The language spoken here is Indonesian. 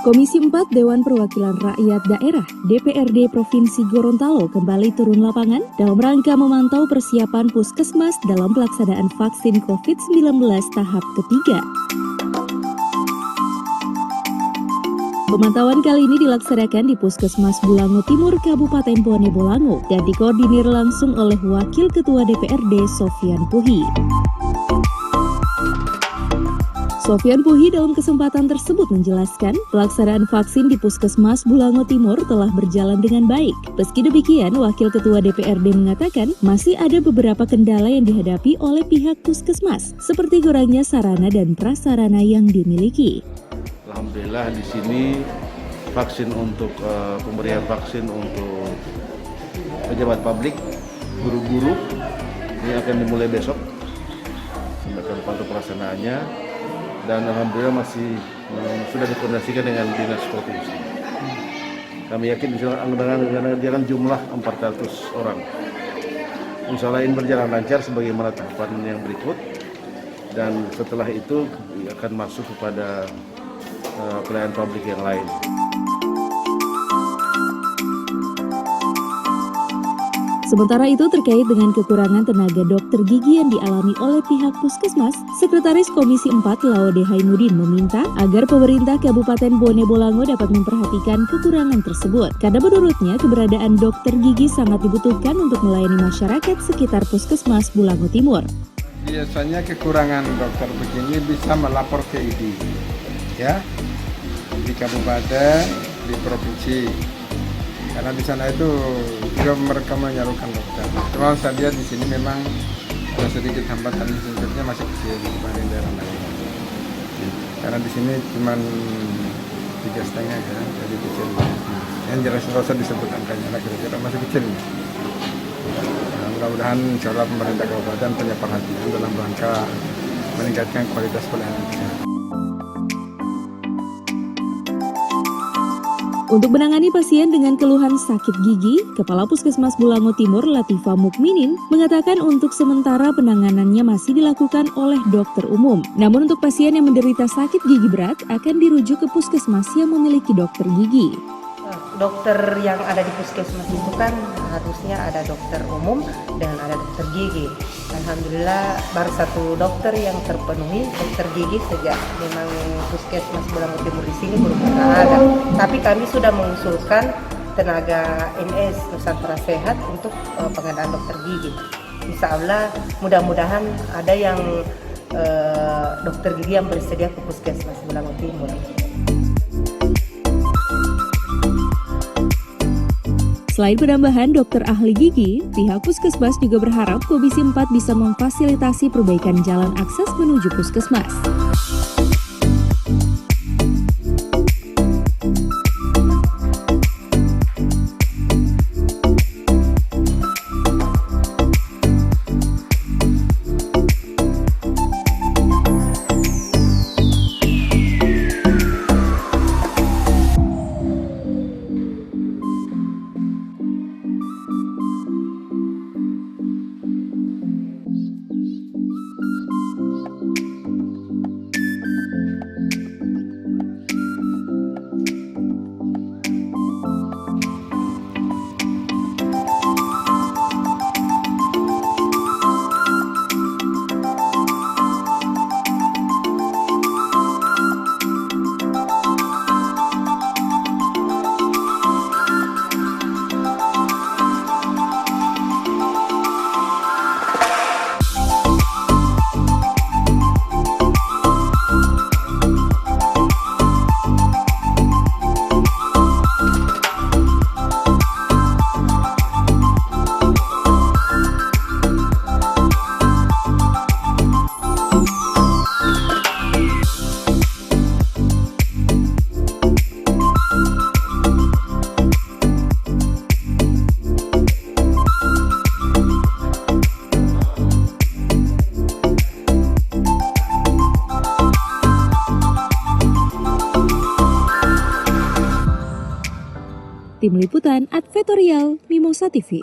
Komisi 4 Dewan Perwakilan Rakyat Daerah DPRD Provinsi Gorontalo kembali turun lapangan dalam rangka memantau persiapan puskesmas dalam pelaksanaan vaksin COVID-19 tahap ketiga. Pemantauan kali ini dilaksanakan di Puskesmas Bulango Timur, Kabupaten Bone Bolango dan dikoordinir langsung oleh Wakil Ketua DPRD Sofyan Puhi. Sofyan Puhi dalam kesempatan tersebut menjelaskan pelaksanaan vaksin di Puskesmas Bulango Timur telah berjalan dengan baik. Meski demikian, Wakil Ketua DPRD mengatakan masih ada beberapa kendala yang dihadapi oleh pihak Puskesmas, seperti kurangnya sarana dan prasarana yang dimiliki. Alhamdulillah di sini vaksin untuk pemberian vaksin untuk pejabat publik, guru-guru ini akan dimulai besok. Akan pantau pelaksanaannya. Dan alhamdulillah masih sudah dikoordinasikan dengan dinas provinsi. Kami yakin dengan jumlah 400 orang. Insya Allah ini berjalan lancar sebagaimana tahapan yang berikut. Dan setelah itu akan masuk kepada pelayanan publik yang lain. Sementara itu terkait dengan kekurangan tenaga dokter gigi yang dialami oleh pihak Puskesmas, Sekretaris Komisi 4 Laode Haimudin meminta agar pemerintah Kabupaten Bone Bolango dapat memperhatikan kekurangan tersebut. Karena menurutnya keberadaan dokter gigi sangat dibutuhkan untuk melayani masyarakat sekitar Puskesmas Bulango Timur. Biasanya kekurangan dokter begini bisa melapor ke ID, ya, di kabupaten, di provinsi. Karena di sana itu juga mereka menyarukan dokter. Cuma saya lihat di sini memang ada sedikit hambatan, insentifnya masih kecil dibanding daerah lain. Karena di sini cuma 3,5 ya, jadi kecil. Yang jelas nggak usah disebut angkanya, kira-kira masih kecil. Nah, mudah-mudahan insya Allah pemerintah kabupaten punya perhatian dalam rangka meningkatkan kualitas pelayanan kesehatan. Untuk menangani pasien dengan keluhan sakit gigi, Kepala Puskesmas Bulango Timur Latifah Mukminin mengatakan untuk sementara penanganannya masih dilakukan oleh dokter umum. Namun untuk pasien yang menderita sakit gigi berat akan dirujuk ke puskesmas yang memiliki dokter gigi. Dokter yang ada di puskesmas itu kan harusnya ada dokter umum dan ada dokter gigi. Alhamdulillah baru satu dokter yang terpenuhi, dokter gigi sejak memang puskesmas Bulango Timur di sini belum pernah ada. Tapi kami sudah mengusulkan tenaga NS Nusantara Sehat untuk pengadaan dokter gigi. Insya Allah mudah-mudahan ada yang dokter gigi yang bersedia ke puskesmas Bulango Timur. Selain penambahan dokter ahli gigi, pihak Puskesmas juga berharap Komisi 4 bisa memfasilitasi perbaikan jalan akses menuju Puskesmas. Tim Liputan Advertorial Mimosa TV.